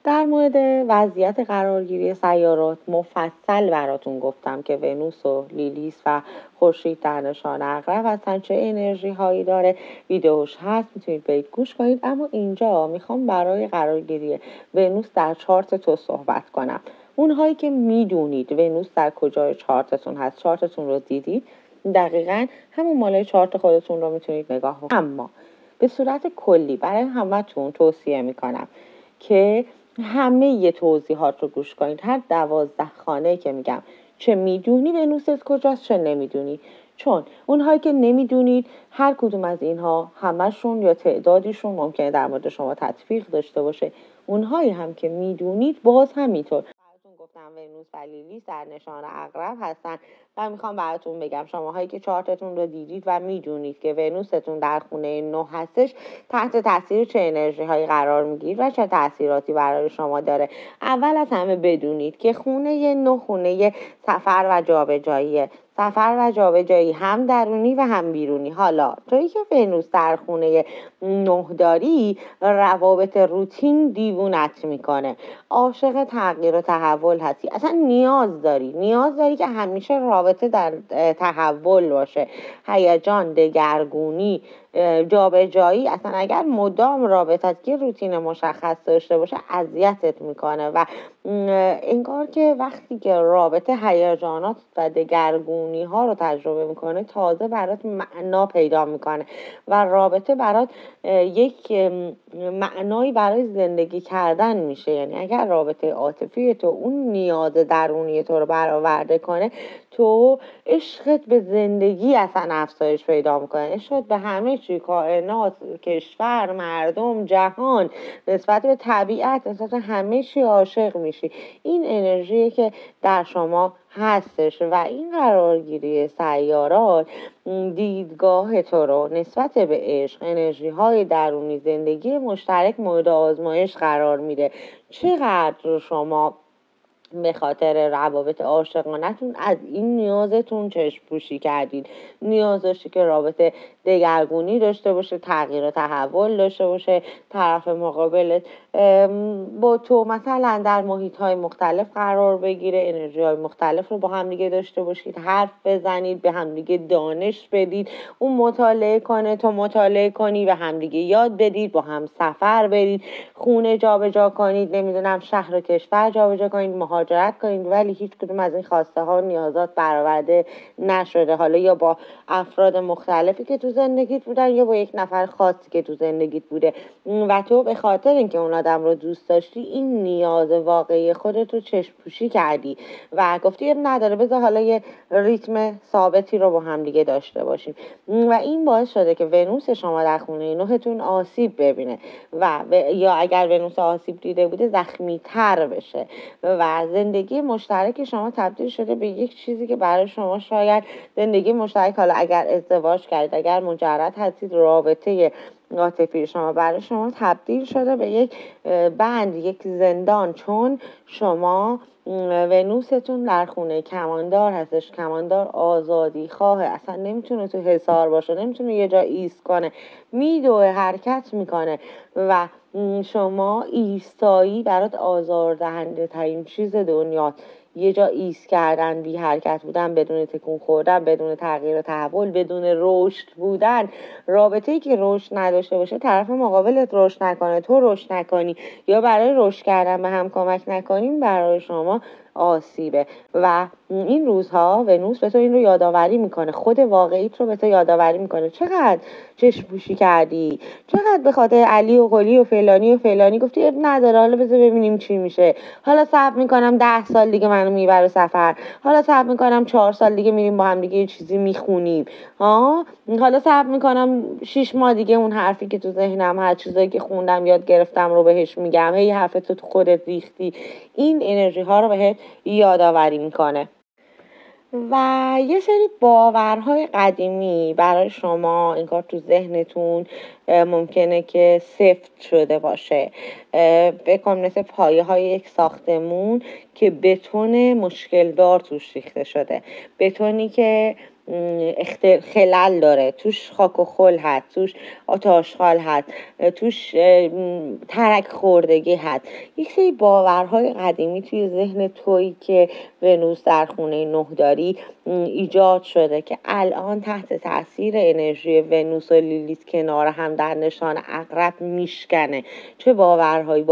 در مورد وضعیت قرارگیری سیارات مفصل براتون گفتم که ونوس و لیلیس و خورشید در نشان عقرب هستن، چه انرژی هایی داره. ویدیوش هست، میتونید برید گوش کنید. اما اینجا میخوام برای قرارگیری ونوس در چارت تو صحبت کنم. اونهایی که میدونید ونوس در کجای چارتتون هست، چارتتون رو دیدید، دقیقاً همون مالای چارت خودتون رو میتونید نگاه کنید. اما به صورت کلی برای همتون توصیه میکنم که همه ی توضیحات رو گوش کنید، هر 12 خانه که میگم، چه میدونی ونوست کجاست چه نمیدونی. چون اونهایی که نمیدونید هر کدوم از اینها همشون یا تعدادیشون ممکنه در مورد شما تطبیق داشته باشه. اونهایی هم که میدونید باز همینطور. براتون گفتم ونوس و لیلیس در نشان عقرب هستن و میخوام براتون بگم شماهایی که چارتتون رو دیدید و میدونید که ونوستون در خونه 9 هستش، تحت تاثیر چه انرژی هایی قرار میگیرید و چه تاثیراتی برای شما داره. اول از همه بدونید که خونه 9 خونه سفر و جابجاییه. سفر و جابجایی هم درونی و هم بیرونی. حالا تویی که ونوس در خونه 9 داری، روابط روتین دیوونت میکنه، عاشق تغییر و تحول هستی، اصلا نیاز داری که همیشه رابطه در تحول باشه، هیجان، دگرگونی، جابجایی. اصلا اگر مدام رابطت که روتین مشخص داشته باشه اذیتت میکنه و انگار که وقتی که رابطه هیجانات و دگرگونی ها رو تجربه میکنه تازه برات معنا پیدا میکنه و رابطه برات یک معنایی برای زندگی کردن میشه. یعنی اگر رابطه عاطفی تو اون نیاز درونی تو رو برآورده کنه، تو عشقت به زندگی اصلا افزایش پیدا میکنه، عشقت به همه چی، کائنات، کشور، مردم، جهان، نسبت به طبیعت، نسبت به همه چی عاشق میشی. این انرژیه که در شما هستش و این قرارگیری سیارات دیدگاه تو رو نسبت به عشق، انرژی های درونی، زندگی مشترک مورد آزمایش قرار میده. چقدر شما به خاطر روابط عاشقانه‌تون از این نیازتون چشم پوشی کردید. نیاز داشتی که رابطه دگرگونی داشته باشه، تغییر و تحول داشته باشه، طرف مقابلت با تو مثلا در محیط‌های مختلف قرار بگیره، انرژی‌های مختلف رو با هم دیگه داشته باشید، حرف بزنید، به هم دیگه دانش بدید، اون مطالعه کنه، تو مطالعه کنی و هم دیگه یاد بدید، با هم سفر برید، خونه جابجا کنید، نمیدونم شهر و کشور جابجا کنید، مهاجرت کنید، ولی هیچ کدوم از این خواسته ها و نیازات برآورده نشده. حالا یا با افراد مختلفی که تو زندگیت بودن یا با یک نفر خاصی که تو زندگیت بوده و تو به خاطر اینکه اون آدم رو دوست داشتی این نیاز واقعی خودت رو چشم پوشی کردی و گفتی نداره بذار حالا یه ریتم ثابتی رو با هم دیگه داشته باشیم و این باعث شده که ونوس شما در خونه 9 آسیب ببینه و یا اگر ونوس آسیب دیده بوده زخمی تر بشه و زندگی مشترک شما تبدیل شده به یک چیزی که برای شما شاید زندگی مشترک، حالا اگر ازدواج کردید، اگر مجرد هستید، رابطه عاطفی شما برای شما تبدیل شده به یک بند، یک زندان، چون شما ونوستون در خونه کماندار هستش. کماندار آزادی خواه، اصلا نمیتونه تو حصار باشه، نمیتونه یه جا ایست کنه، میدوه، حرکت میکنه و شما ایستایی برات آزاردهنده ترین چیز دنیا. یه جا ایست کردن، بی حرکت بودن، بدون تکون خوردن، بدون تغییر و تحول، بدون رشد بودن. رابطه‌ای که رشد نداشته باشه، طرف مقابلت رشد نکنه، تو رشد نکنی یا برای رشد کردن به هم کمک نکنیم، برای شما آسیبه و این روزها ونوس به تو این رو یادآوری میکنه، خود واقعیت رو به تو یادآوری میکنه. چقدر چشم پوشی کردی، چقدر به خاطر علی و قلی و فلانی گفتی اب نداره، حالا بذار ببینیم چی میشه، حالا صبر میکنم 10 سال دیگه منو میبره سفر، حالا صبر میکنم 4 سال دیگه میریم با هم دیگه یه چیزی میخونیم، حالا صبر میکنم 6 ماه دیگه اون حرفی که تو ذهنم هست، چیزایی که خوندم یاد گرفتم رو بهش میگم، هی حرفتو تو خودت ریختی. این انرژی ها رو بهت یادآوری میکنه و یه سری باورهای قدیمی برای شما انگار تو ذهنتون ممکنه که سفت شده باشه. بکن مثل پایه های یک ساختمون که بتون مشکل دار توش ریخته شده، بتونی که خلل داره، توش خاک و خل هست، توش آتاشخال هست، توش ترک خوردگی هست. یک سری باورهای قدیمی توی ذهن تویی که ونوس در خونه 9 داری ایجاد شده که الان تحت تاثیر انرژی ونوس و لیلیت کنار هم در نشان عقرب میشکنه. چه باورهایی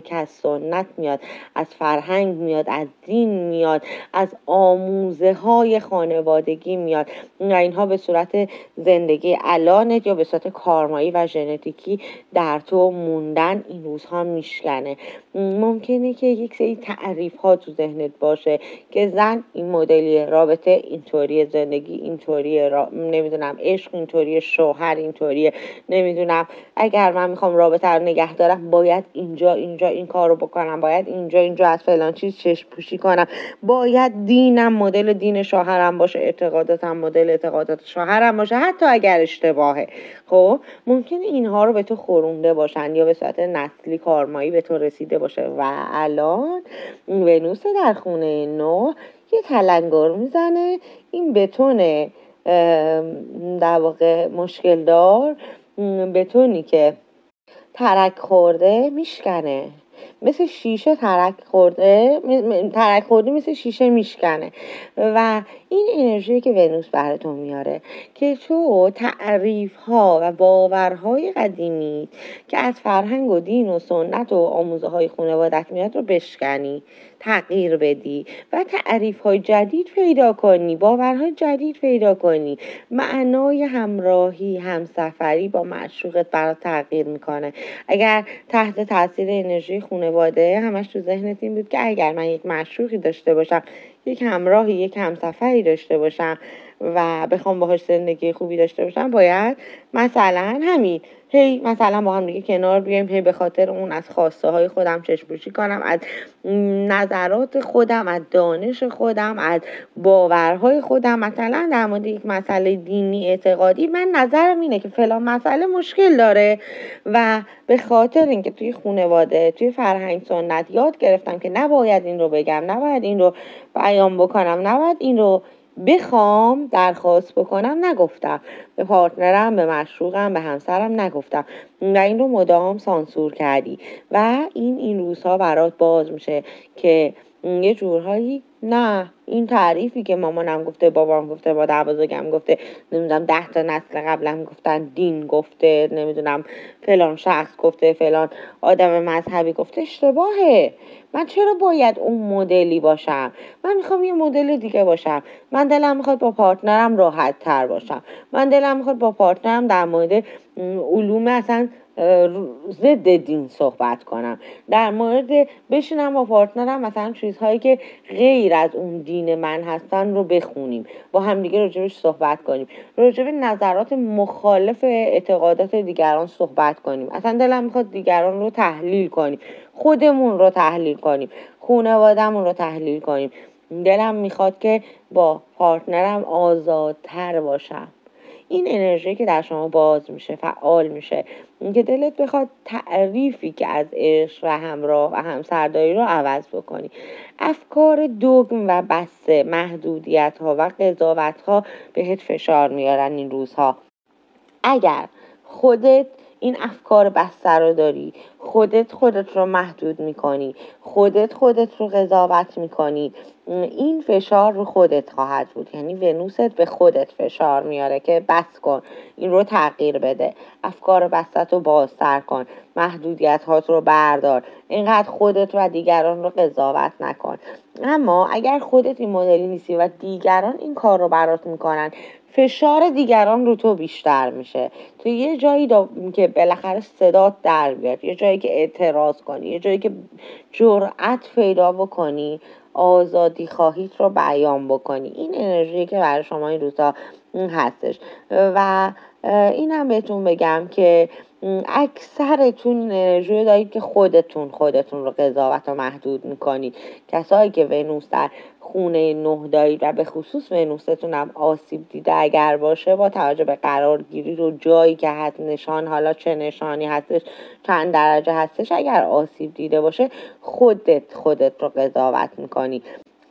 که از سنت میاد، از فرهنگ میاد، از دین میاد، از آموزه های خانوادگی میاد و اینها به صورت زندگی الانت یا به صورت کارمایی و ژنتیکی در تو موندن این روزها میشکنه. ممکنه که یک سری تعریف ها تو ذهنت باشه که زن این مدلی، رابطه اینطوریه، زندگی اینطوریه، نمیدونم عشق اینطوریه، شوهر اینطوریه، نمیدونم اگر من میخوام رابطه رو نگه دارم باید اینجا این کار رو بکنم، باید اینجا از فلان چیز چشم پوشی کنم، باید دینم مدل دین شوهرم باشه، اعتقاداتم مدل اعتقادات شوهرم باشه، حتی اگر اشتباهه. خب ممکنه اینها رو به تو خورونده باشن یا به صورت نسلی کارمایی به تو رسیده باشه و الان ونوس در خونه 9 یه تلنگر میزنه این بتونه در واقع مشکل دار، بتونی که ترک خورده میشکنه، مثل شیشه ترک خورده مثل شیشه میشکنه. و این انرژی که ونوس براتون میاره که تو تعریف ها و باورهای قدیمی که از فرهنگ و دین و سنت و آموزه های خانوادت میاد رو بشکنی، تغییر بدی و تعریف های جدید پیدا کنی، باورهای جدید پیدا کنی. معنای همراهی، همسفری با معشوقت برات تغییر میکنه. اگر تحت تاثیر انرژی خانواده همش تو ذهنت این بود که اگر من یک معشوقی داشته باشم، یک همراهی، یک همسفری داشته باشم و بخوام باهاش زندگی خوبی داشته باشم، باید مثلا همین مثلا با هم دیگه کنار بیایم، به خاطر اون از خواسته های خودم چشم‌پوشی کنم، از نظرات خودم، از دانش خودم، از باورهای خودم، مثلا در مورد یک مسئله دینی اعتقادی من نظرم اینه که فلان مسئله مشکل داره و به خاطر اینکه توی خانواده، توی فرهنگ سنت یاد گرفتم که نباید این رو بگم، نباید این رو بیان بکنم، نباید این رو بخوام درخواست بکنم، نگفتم به پارتنرم، به معشوقم، به همسرم نگفتم و این رو مدام سانسور کردی و این روزها برات باز میشه که یه جورهایی نه، این تعریفی که مامانم گفته، بابام گفته، مادر بزرگم گفته، نمیدونم 10 تا نسل قبلم گفتن، دین گفته، نمیدونم فلان شخص گفته، فلان آدم مذهبی گفته، اشتباهه. من چرا باید اون مدلی باشم؟ من میخوام یه مدل دیگه باشم. من دلم میخواد با پارتنرم راحت تر باشم. من دلم میخواد با پارتنرم در مورد علوم اصلا ضد دین صحبت کنم، در مورد بشینم با پارتنرم مثلا چیزهایی که غیر از اون دین من هستن رو بخونیم، با هم دیگه راجبش صحبت کنیم، راجب نظرات مخالف اعتقادات دیگران صحبت کنیم. اصلا دلم میخواد دیگران رو تحلیل کنیم، خودمون رو تحلیل کنیم، خانواده‌مون رو تحلیل کنیم. دلم میخواد که با پارتنرم آزادتر باشم. این انرژی که در شما باز میشه، فعال میشه، اینکه دلت بخواد تعریفی که از عشق و همراه و همسرداری رو عوض بکنی. افکار دوگم و بسته، محدودیت ها و قضاوت ها بهت فشار میارن این روزها. اگر خودت این افکار بسته رو داری، خودت رو محدود میکنی، خودت رو قضاوت میکنی، این فشار رو خودت خواهد بود. یعنی ونوست به خودت فشار میاره که بس کن، این رو تغییر بده، افکار بستت رو بازتر کن، محدودیت هات رو بردار، اینقدر خودت و دیگران رو قضاوت نکن. اما اگر خودت این مدلی نیستی و دیگران این کار رو برات میکنن، فشار دیگران رو تو بیشتر میشه. تو یه جایی که بالاخره صدات در بیاد، یه جایی که اعتراض کنی، یه جایی که جرأت پیدا بکنی، آزادی خواهیت رو بیان بکنی. این انرژی که برای شما این روزا هستش و اینم بهتون بگم که اکثرتون انرژی رو دارید که خودتون رو قضاوت و محدود میکنید. کسایی که ونوس در خونه 9 دارید و به خصوص ونوستون هم آسیب دیده اگر باشه، با توجه به قرارگیری رو جایی که هست، نشان، حالا چه نشانی هستش، چند درجه هستش، اگر آسیب دیده باشه خودت رو قضاوت میکنی،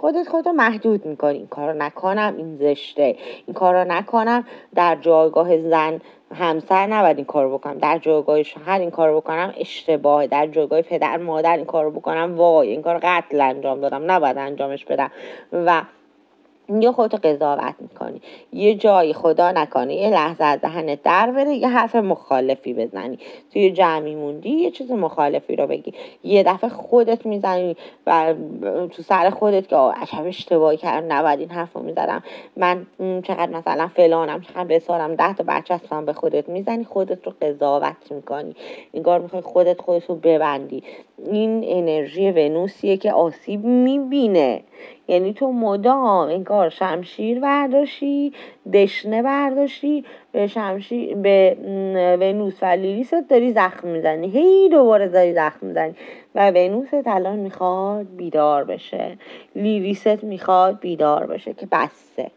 خودتو محدود میکنی. این کارو نکنم این زشته، این کارو نکنم، در جایگاه زن همسر نباید این کارو بکنم، در جایگاه شوهر این کارو بکنم اشتباهه، در جایگاه پدر مادر این کارو بکنم وای این کارو قتل انجام دادم، نباید انجامش بدم. و یا خودتو قضاوت میکنی. یه جایی خدا نکنه یه لحظه از دهنت در بره یه حرف مخالفی بزنی، توی جمعی موندی یه چیز مخالفی رو بگی، یه دفعه خودت میزنی و تو سر خودت که عجب اشتباهی کردم، نباید این حرف رو میزدم، من چقدر مثلا فلانم، چقدر بسارم، 10 تا بچه هستم، به خودت میزنی، خودت رو قضاوت میکنی، انگار میخوای خودت رو ببندی. این انرژی ونوسیه که آسیب میبینه. یعنی تو مدام انگار شمشیر برداشتی، دشنه برداشتی، به ونوس و لیلیست داری زخم میزنی، هی دوباره داری زخم میزنی و ونوست الان میخواد بیدار بشه، لیلیست میخواد بیدار بشه که بسته،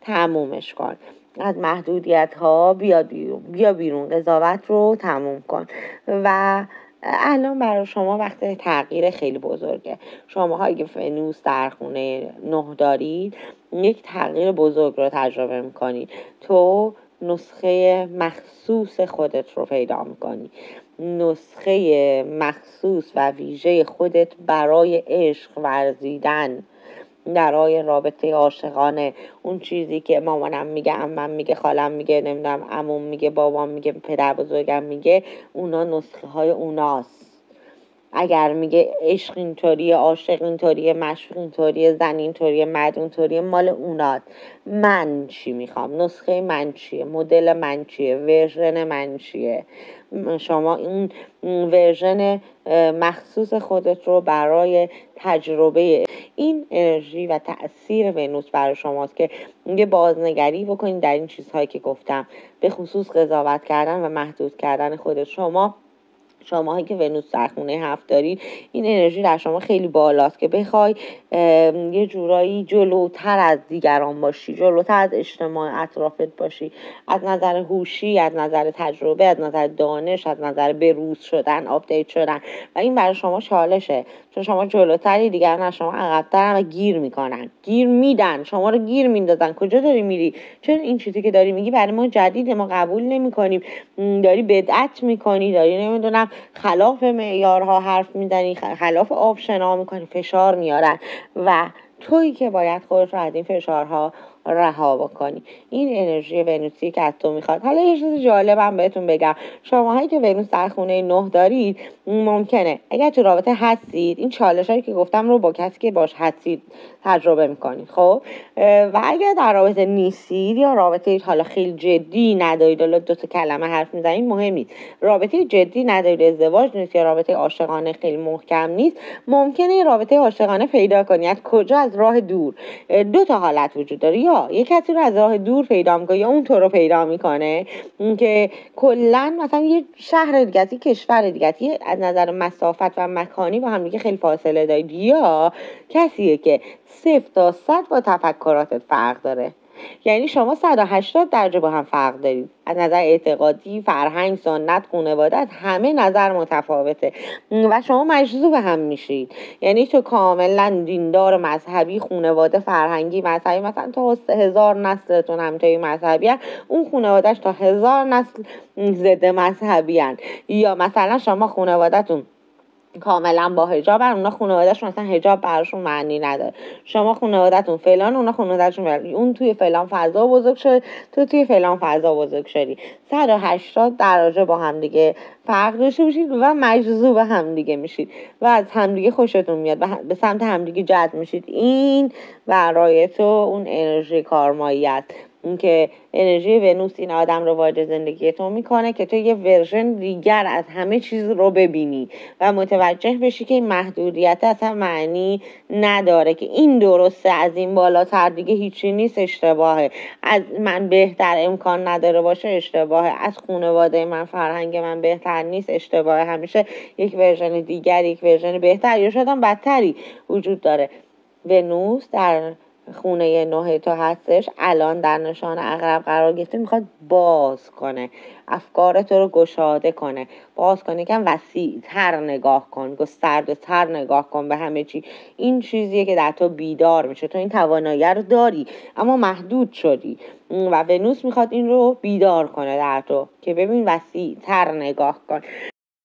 تمومش کن، از محدودیت ها بیا بیرون، قضاوت رو تموم کن. و الان برای شما وقت تغییر خیلی بزرگه. شما هایی که ونوس در خونه 9 دارید یک تغییر بزرگ رو تجربه میکنید. تو نسخه مخصوص خودت رو پیدا میکنی، نسخه مخصوص و ویژه خودت برای عشق ورزیدن، برای رابطه عاشقانه. اون چیزی که مامانم میگه، عمم میگه، خالم میگه، نمیدونم عموم میگه، بابام میگه، پدر بزرگم میگه، اونا نسخه های اوناست. اگر میگه عشق اینطوریه، عاشق اینطوریه، معشوق اینطوریه، زن اینطوریه، مرد اونطوریه، مال اونات. من چی میخوام؟ نسخه من چیه؟ مدل من چیه؟ ورژن من چیه؟ شما این ورژن مخصوص خودت رو برای تجربه این انرژی و تأثیر ونوس برای شماست که یه بازنگری بکنید در این چیزهایی که گفتم، به خصوص قضاوت کردن و محدود کردن خودت. شماهایی که ونوس در خونه 7 دارید این انرژی در شما خیلی بالاست که بخوای یه جورایی جلوتر از دیگران باشی، جلوتر از اجتماع اطرافت باشی، از نظر هوشی، از نظر تجربه، از نظر دانش، از نظر بروز شدن، آپدیت شدن. و این برای شما چالشه، چون شما جلوتری، دیگران از شما عقب‌ترن و گیر میکنن، گیر میدن، شما رو گیر میندازن. کجا داری میری؟ چون این چیزی که داری میگی برای ما جدیده، ما قبول نمیکنیم، داری بدعت میکنی، داری نمیدونم خلاف معیارها حرف میزنی، خلاف آب شنا میکنی، فشار میارن و تویی که باید خودت رو از این فشارها رها بکنی. این انرژی ونوسی که از تو میخواد. حالا یه چیز جالبم بهتون بگم، شماهایی که ونوس در خونه 9 دارید ممکنه اگر تو رابطه هستید این چالشایی که گفتم رو با کسی که باش هستید تجربه میکنید. خب و اگر در رابطه نیستید یا رابطه حالا خیلی جدی ندارید، حالا 2 تا کلمه حرف میزنید، مهم نیست، رابطه جدی ندارید، ازدواج نیست یا رابطه عاشقانه خیلی محکم نیست، ممکنه رابطه عاشقانه پیدا کنی. از کجا؟ از راه دور. 2 تا حالت وجود داره، یا یک کسی رو از راه دور پیدا میکنه یا اون تو رو پیدا میکنه که کلا مثلا یه شهر دیگه، یه کشور دیگه، از نظر مسافت و مکانی با هم دیگه خیلی فاصله دارید، یا کسیه که 0 تا 100 با تفکراتت فرق داره. یعنی شما 180 درجه با هم فرق دارید، از نظر اعتقادی، فرهنگ، سنت، خانوادت، همه نظر متفاوته و شما مجذوب هم میشید. یعنی تو کاملا دیندار، مذهبی، خانواده فرهنگی مذهبی، مثلا تا 1000 نسلتون همتایی مذهبی هن، اون خانوادهش تا 1000 نسل ضد مذهبی هن. یا مثلا شما خانوادهتون کاملا با حجاب، اونا خانواده‌شون مثلا حجاب براشون معنی نداره، شما خانواده‌تون فلان، اونا خانواده‌شون فلان، اون توی فلان فضا بزرگ شده، تو توی فلان فضا بزرگ شدی، 180 درجه با هم دیگه فرق داشته باشید و مجذوب هم دیگه میشید و از همدیگه خوشتون میاد و به سمت همدیگه جذب میشید. این برای تو اون انرژی کارمایی است، این که انرژی ونوس این آدم رو وارد زندگی تو میکنه که تو یه ورژن دیگر از همه چیز رو ببینی و متوجه بشی که این محدودیت اصلا معنی نداره، که این درسته، از این بالاتر دیگه هیچی نیست، اشتباهه، از من بهتر امکان نداره باشه، اشتباهه، از خانواده من، فرهنگ من بهتر نیست، اشتباهه، همیشه یک ورژن دیگر، یک ورژن بهتر یا شاید هم بدتری وجود داره. ونوس در خونه 9 تو هستش الان در نشان عقرب قرار گرفته، میخواد باز کنه، افکار تو رو گشاده کنه، باز کنه، یکم وسیع تر نگاه کن، گسترده تر نگاه کن به همه چی. این چیزیه که در تو بیدار میشه. تو این توانایی رو داری اما محدود شدی و ونوس میخواد این رو بیدار کنه در تو که ببین وسیع تر نگاه کن.